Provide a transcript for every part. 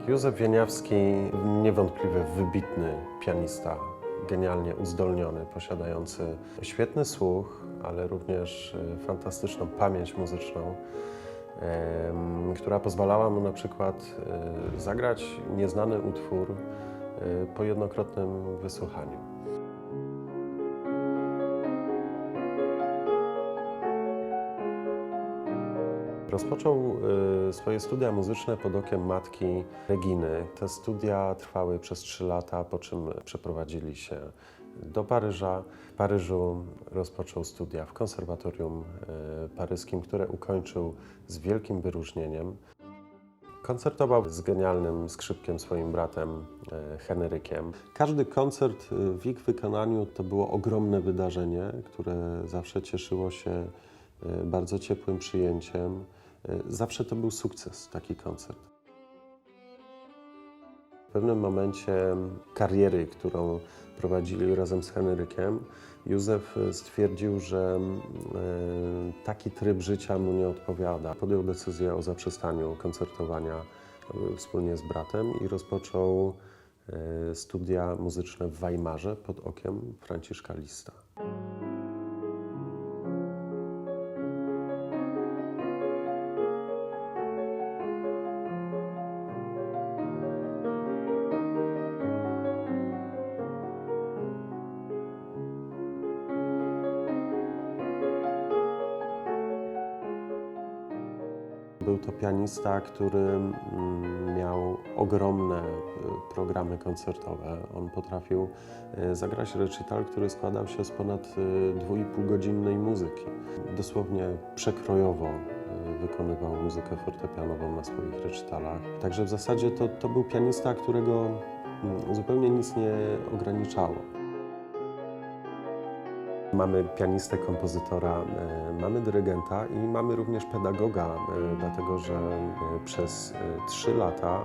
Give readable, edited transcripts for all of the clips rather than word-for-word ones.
Józef Wieniawski niewątpliwie wybitny pianista, genialnie uzdolniony, posiadający świetny słuch, ale również fantastyczną pamięć muzyczną, która pozwalała mu na przykład zagrać nieznany utwór po jednokrotnym wysłuchaniu. Rozpoczął swoje studia muzyczne pod okiem matki Reginy. Te studia trwały przez 3 lata, po czym przeprowadzili się do Paryża. W Paryżu rozpoczął studia w konserwatorium paryskim, które ukończył z wielkim wyróżnieniem. Koncertował z genialnym skrzypkiem, swoim bratem Henrykiem. Każdy koncert w ich wykonaniu to było ogromne wydarzenie, które zawsze cieszyło się bardzo ciepłym przyjęciem. Zawsze to był sukces, taki koncert. W pewnym momencie kariery, którą prowadzili razem z Henrykiem, Józef stwierdził, że taki tryb życia mu nie odpowiada. Podjął decyzję o zaprzestaniu koncertowania wspólnie z bratem i rozpoczął studia muzyczne w Weimarze pod okiem Franciszka Liszta. Był to pianista, który miał ogromne programy koncertowe. On potrafił zagrać recital, który składał się z ponad 2,5-godzinnej muzyki. Dosłownie przekrojowo wykonywał muzykę fortepianową na swoich recitalach. Także w zasadzie to był pianista, którego zupełnie nic nie ograniczało. Mamy pianistę, kompozytora, mamy dyrygenta i mamy również pedagoga, dlatego że przez 3 lata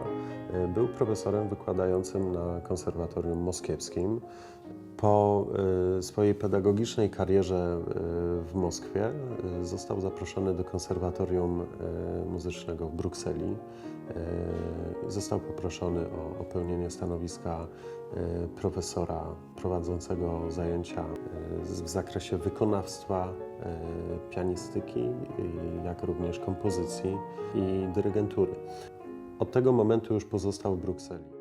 był profesorem wykładającym na konserwatorium moskiewskim. Po swojej pedagogicznej karierze w Moskwie został zaproszony do konserwatorium muzycznego w Brukseli. Został poproszony o pełnienie stanowiska profesora prowadzącego zajęcia w zakresie wykonawstwa, pianistyki, jak również kompozycji i dyrygentury. Od tego momentu już pozostał w Brukseli.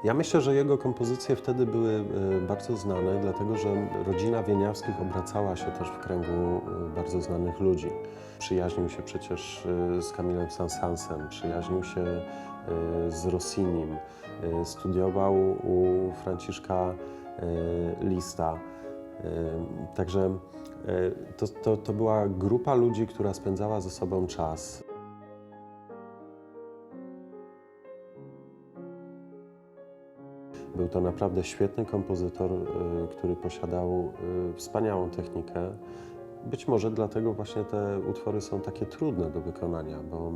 Ja myślę, że jego kompozycje wtedy były bardzo znane, dlatego że rodzina Wieniawskich obracała się też w kręgu bardzo znanych ludzi. Przyjaźnił się przecież z Camillem Saint-Saënsem, przyjaźnił się z Rossinim, studiował u Franciszka Liszta. Także to była grupa ludzi, która spędzała ze sobą czas. Był to naprawdę świetny kompozytor, który posiadał wspaniałą technikę. Być może dlatego właśnie te utwory są takie trudne do wykonania, bo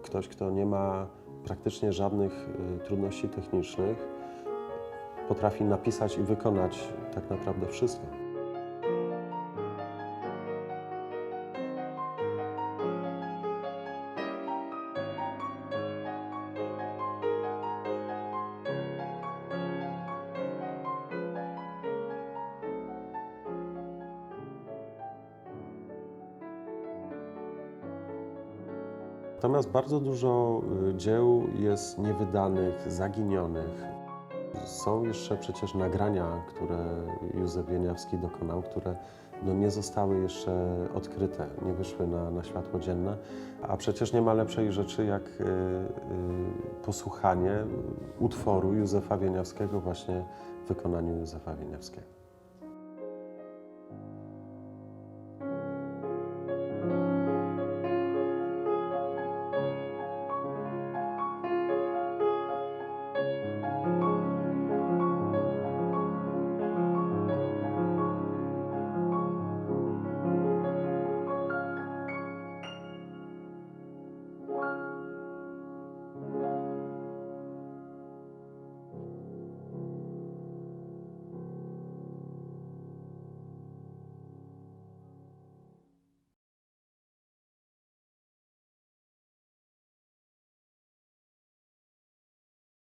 ktoś, kto nie ma praktycznie żadnych trudności technicznych, potrafi napisać i wykonać tak naprawdę wszystko. Natomiast bardzo dużo dzieł jest niewydanych, zaginionych. Są jeszcze przecież nagrania, które Józef Wieniawski dokonał, które nie zostały jeszcze odkryte, nie wyszły na światło dzienne, a przecież nie ma lepszej rzeczy jak posłuchanie utworu Józefa Wieniawskiego właśnie w wykonaniu Józefa Wieniawskiego.